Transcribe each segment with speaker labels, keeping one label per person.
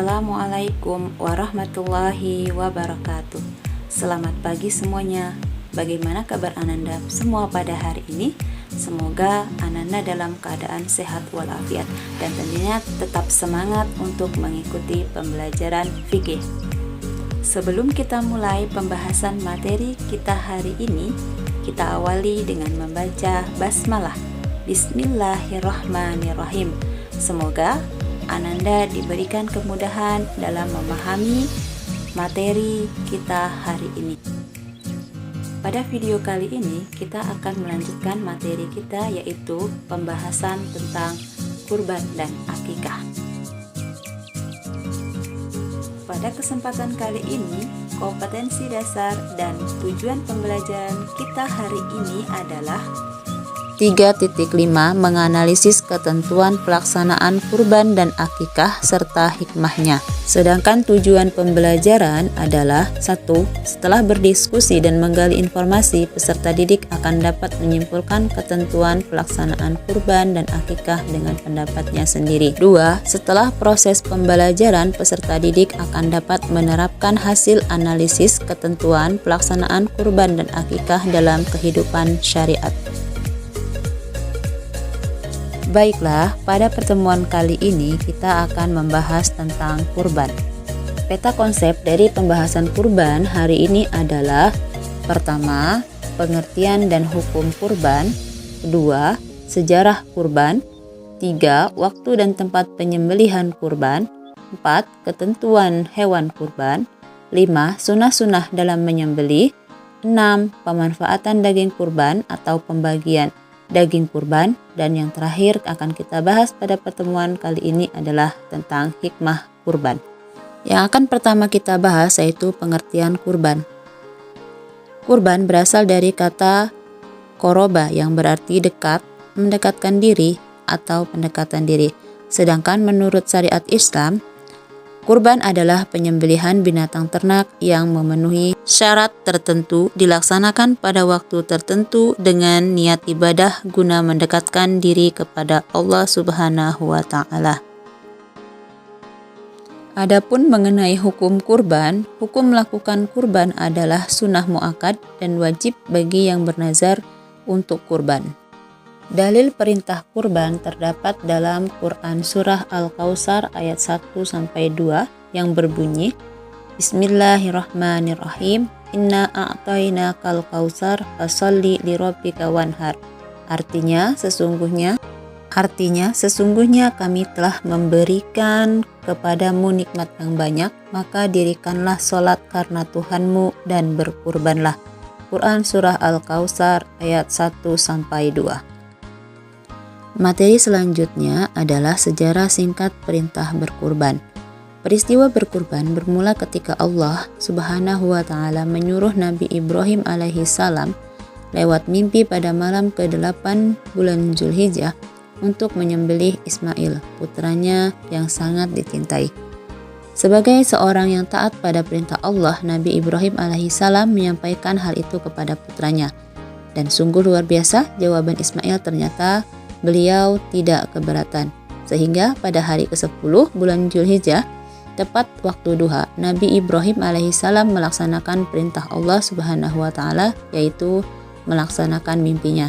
Speaker 1: Assalamualaikum warahmatullahi wabarakatuh. Selamat pagi semuanya. Bagaimana kabar Ananda semua pada hari ini? Semoga Ananda dalam keadaan sehat walafiat dan tentunya tetap semangat untuk mengikuti pembelajaran fikih. Sebelum kita mulai pembahasan materi kita hari ini, kita awali dengan membaca basmalah. Bismillahirrahmanirrahim. Semoga Ananda diberikan kemudahan dalam memahami materi kita hari ini. Pada video kali ini kita akan melanjutkan materi kita, yaitu pembahasan tentang kurban dan akikah. Pada kesempatan kali ini, kompetensi dasar dan tujuan pembelajaran kita hari ini adalah 3.5 menganalisis ketentuan pelaksanaan kurban dan akikah serta hikmahnya. Sedangkan tujuan pembelajaran adalah 1. Setelah berdiskusi dan menggali informasi, peserta didik akan dapat menyimpulkan ketentuan pelaksanaan kurban dan akikah dengan pendapatnya sendiri. 2. Setelah proses pembelajaran, peserta didik akan dapat menerapkan hasil analisis ketentuan pelaksanaan kurban dan akikah dalam kehidupan syariat. Baiklah, pada pertemuan kali ini kita akan membahas tentang kurban. Peta konsep dari pembahasan kurban hari ini adalah: pertama, pengertian dan hukum kurban; kedua, sejarah kurban; tiga, waktu dan tempat penyembelihan kurban; empat, ketentuan hewan kurban; lima, sunah-sunah dalam menyembelih; enam, pemanfaatan daging kurban atau pembagian daging kurban; dan yang terakhir akan kita bahas pada pertemuan kali ini adalah tentang hikmah kurban. Yang akan pertama kita bahas yaitu pengertian kurban. Kurban berasal dari kata koroba yang berarti dekat, mendekatkan diri, atau pendekatan diri. Sedangkan menurut syariat Islam, kurban adalah penyembelihan binatang ternak yang memenuhi syarat tertentu, dilaksanakan pada waktu tertentu dengan niat ibadah guna mendekatkan diri kepada Allah Subhanahu wa Ta'ala. Adapun mengenai hukum kurban, hukum melakukan kurban adalah sunnah muakkad dan wajib bagi yang bernazar untuk kurban. Dalil perintah kurban terdapat dalam Quran Surah Al-Kautsar ayat 1-2 yang berbunyi, Bismillahirrahmanirrahim, Inna a'tainakal kautsar fasholli lirabbika wanhar. Artinya sesungguhnya kami telah memberikan kepadamu nikmat yang banyak, maka dirikanlah sholat karena Tuhanmu dan berkurbanlah. Quran Surah Al-Kautsar ayat 1-2. Materi selanjutnya adalah sejarah singkat perintah berkurban. Peristiwa berkurban bermula ketika Allah Subhanahu wa Ta'ala menyuruh Nabi Ibrahim alaihi salam lewat mimpi pada malam ke-8 bulan Zulhijjah untuk menyembelih Ismail, putranya yang sangat dicintai. Sebagai seorang yang taat pada perintah Allah, Nabi Ibrahim alaihi salam menyampaikan hal itu kepada putranya. Dan sungguh luar biasa jawaban Ismail, ternyata beliau tidak keberatan. Sehingga pada hari ke-10 bulan Zulhijjah, tepat waktu duha, Nabi Ibrahim alaihissalam melaksanakan perintah Allah Subhanahu wa Ta'ala, yaitu melaksanakan mimpinya.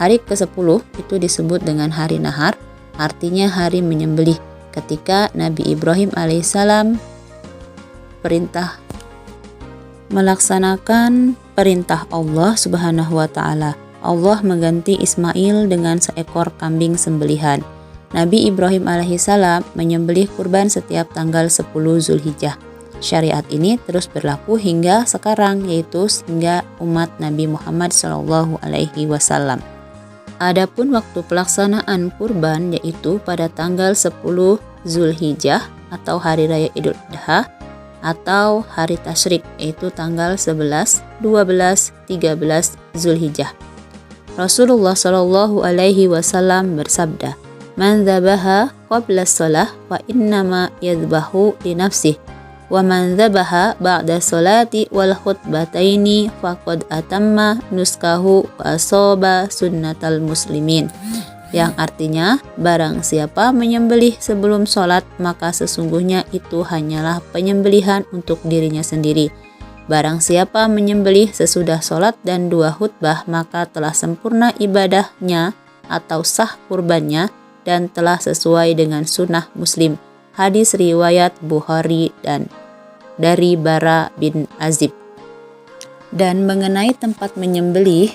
Speaker 1: Hari ke-10 itu disebut dengan hari nahar, artinya hari menyembelih, ketika Nabi Ibrahim alaihissalam melaksanakan perintah Allah Subhanahu wa Ta'ala. Allah mengganti Ismail dengan seekor kambing sembelihan. Nabi Ibrahim alaihissalam menyembelih kurban setiap tanggal 10 Zulhijjah. Syariat ini terus berlaku hingga sekarang, yaitu hingga umat Nabi Muhammad SAW. Adapun waktu pelaksanaan kurban yaitu pada tanggal 10 Zulhijjah atau hari raya Idul Adha atau hari tasyrik, yaitu tanggal 11, 12, 13 Zulhijjah. Rasulullah SAW bersabda, Man dzabaha qabla shalah wa innama yadhbahu li nafsih wa man dzabaha ba'da sholati wal khutbataini faqad atamma nuskahu wa asaba sunnatal muslimin. yang artinya barang siapa menyembelih sebelum sholat maka sesungguhnya itu hanyalah penyembelihan untuk dirinya sendiri. Barang siapa menyembelih sesudah sholat dan 2 khutbah maka telah sempurna ibadahnya atau sah kurbannya dan telah sesuai dengan sunnah Muslim. Hadis riwayat Bukhari dan dari Bara bin Azib. Dan mengenai tempat menyembelih,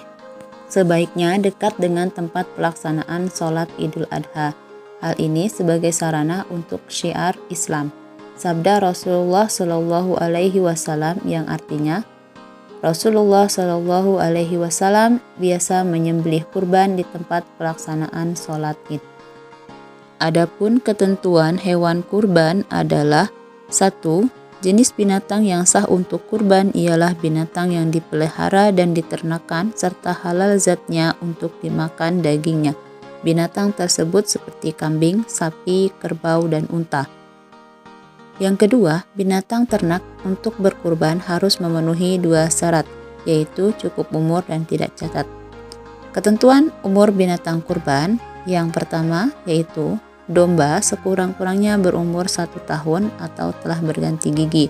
Speaker 1: sebaiknya dekat dengan tempat pelaksanaan sholat Idul Adha. Hal ini sebagai sarana untuk syiar Islam. Sabda Rasulullah Shallallahu Alaihi Wasallam yang artinya Rasulullah Shallallahu Alaihi Wasallam biasa menyembelih kurban di tempat pelaksanaan sholat Id. Adapun ketentuan hewan kurban adalah 1. Jenis binatang yang sah untuk kurban ialah binatang yang dipelihara dan diternakan serta halal zatnya untuk dimakan dagingnya. Binatang tersebut seperti kambing, sapi, kerbau, dan unta. Yang kedua, binatang ternak untuk berkurban harus memenuhi 2 syarat, yaitu cukup umur dan tidak cacat. Ketentuan umur binatang kurban yang pertama yaitu domba sekurang-kurangnya berumur 1 tahun atau telah berganti gigi,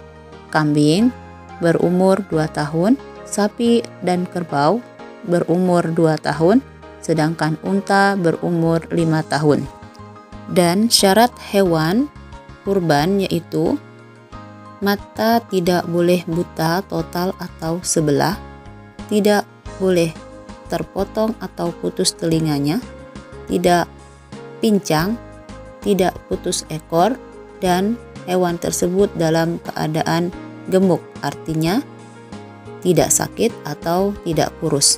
Speaker 1: kambing berumur 2 tahun, sapi dan kerbau berumur 2 tahun, sedangkan unta berumur 5 tahun. Dan syarat hewan kurban yaitu mata tidak boleh buta total atau sebelah, tidak boleh terpotong atau putus telinganya, tidak pincang, tidak putus ekor, dan hewan tersebut dalam keadaan gemuk, artinya tidak sakit atau tidak kurus.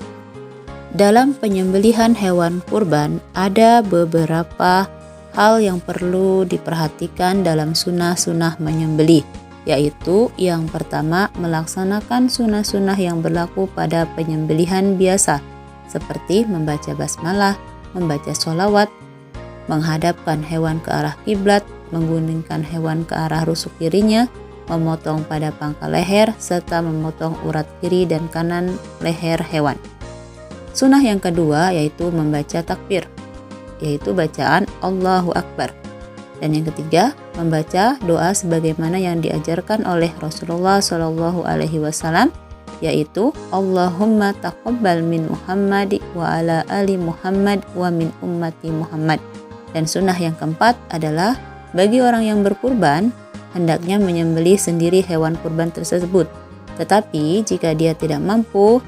Speaker 1: Dalam penyembelihan hewan kurban ada beberapa hal yang perlu diperhatikan dalam sunnah-sunnah menyembelih, yaitu yang pertama melaksanakan sunnah-sunnah yang berlaku pada penyembelihan biasa, seperti membaca basmalah, membaca sholawat, menghadapkan hewan ke arah kiblat, menggulingkan hewan ke arah rusuk kirinya, memotong pada pangkal leher, serta memotong urat kiri dan kanan leher hewan. Sunnah yang kedua yaitu membaca takbir, yaitu bacaan Allahu Akbar. Dan yang ketiga, membaca doa sebagaimana yang diajarkan oleh Rasulullah Shallallahu Alaihi Wasallam, yaitu Allahumma taqabbal min Muhammad wa ala ali Muhammad wa min ummati Muhammad. Dan sunnah yang keempat adalah bagi orang yang berkurban hendaknya menyembelih sendiri hewan kurban tersebut. Tetapi jika dia tidak mampu,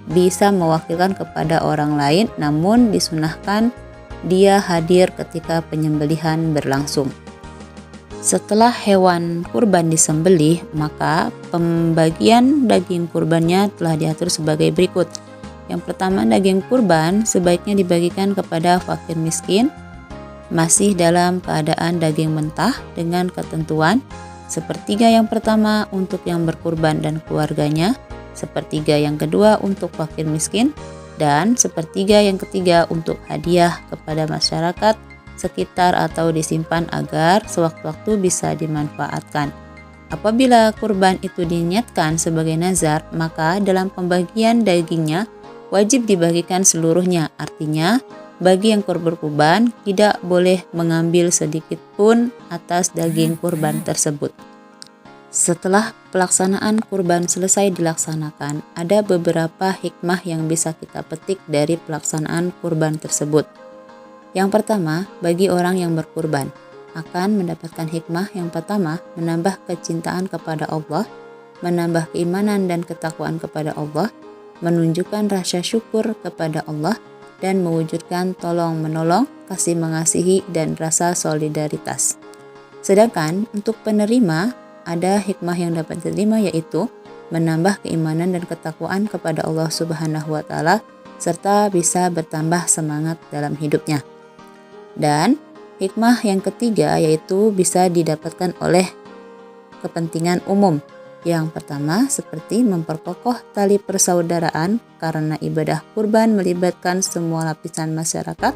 Speaker 1: bisa mewakilkan kepada orang lain, namun disunahkan dia hadir ketika penyembelihan berlangsung. Setelah hewan kurban disembelih, maka pembagian daging kurbannya telah diatur sebagai berikut. Yang pertama, daging kurban sebaiknya dibagikan kepada fakir miskin, masih dalam keadaan daging mentah dengan ketentuan 1/3 yang pertama untuk yang berkurban dan keluarganya, 1/3 yang kedua untuk fakir miskin, dan 1/3 yang ketiga untuk hadiah kepada masyarakat sekitar atau disimpan agar sewaktu-waktu bisa dimanfaatkan. Apabila kurban itu diniatkan sebagai nazar, maka dalam pembagian dagingnya wajib dibagikan seluruhnya. Artinya, bagi yang berkurban tidak boleh mengambil sedikit pun atas daging kurban tersebut. Setelah pelaksanaan kurban selesai dilaksanakan, ada beberapa hikmah yang bisa kita petik dari pelaksanaan kurban tersebut. Yang pertama, bagi orang yang berkurban akan mendapatkan hikmah yang pertama, menambah kecintaan kepada Allah, menambah keimanan dan ketakwaan kepada Allah, menunjukkan rasa syukur kepada Allah, dan mewujudkan tolong-menolong, kasih mengasihi, dan rasa solidaritas. Sedangkan untuk penerima, ada hikmah yang dapat diterima yaitu menambah keimanan dan ketakwaan kepada Allah Subhanahu wa Ta'ala serta bisa bertambah semangat dalam hidupnya. Dan hikmah yang ketiga yaitu bisa didapatkan oleh kepentingan umum. Yang pertama seperti memperkokoh tali persaudaraan karena ibadah kurban melibatkan semua lapisan masyarakat.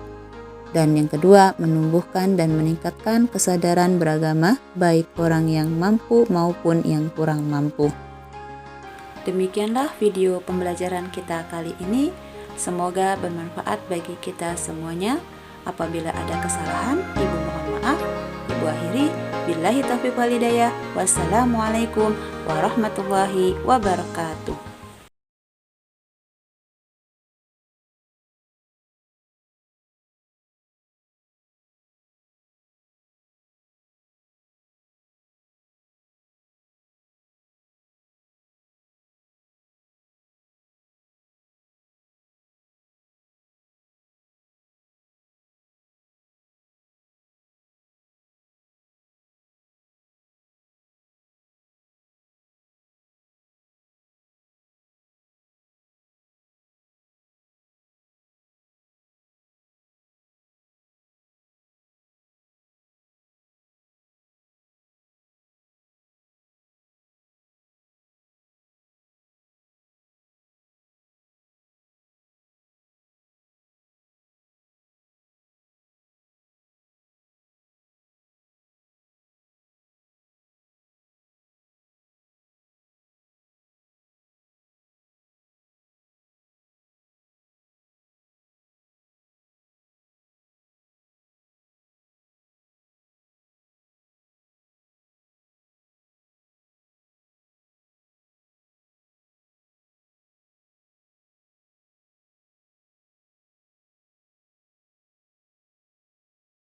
Speaker 1: Dan yang kedua, menumbuhkan dan meningkatkan kesadaran beragama baik orang yang mampu maupun yang kurang mampu. Demikianlah video pembelajaran kita kali ini. Semoga bermanfaat bagi kita semuanya. Apabila ada kesalahan, Ibu mohon maaf. Ibu akhiri, billahi taufiq wal hidayah. Wassalamualaikum warahmatullahi wabarakatuh.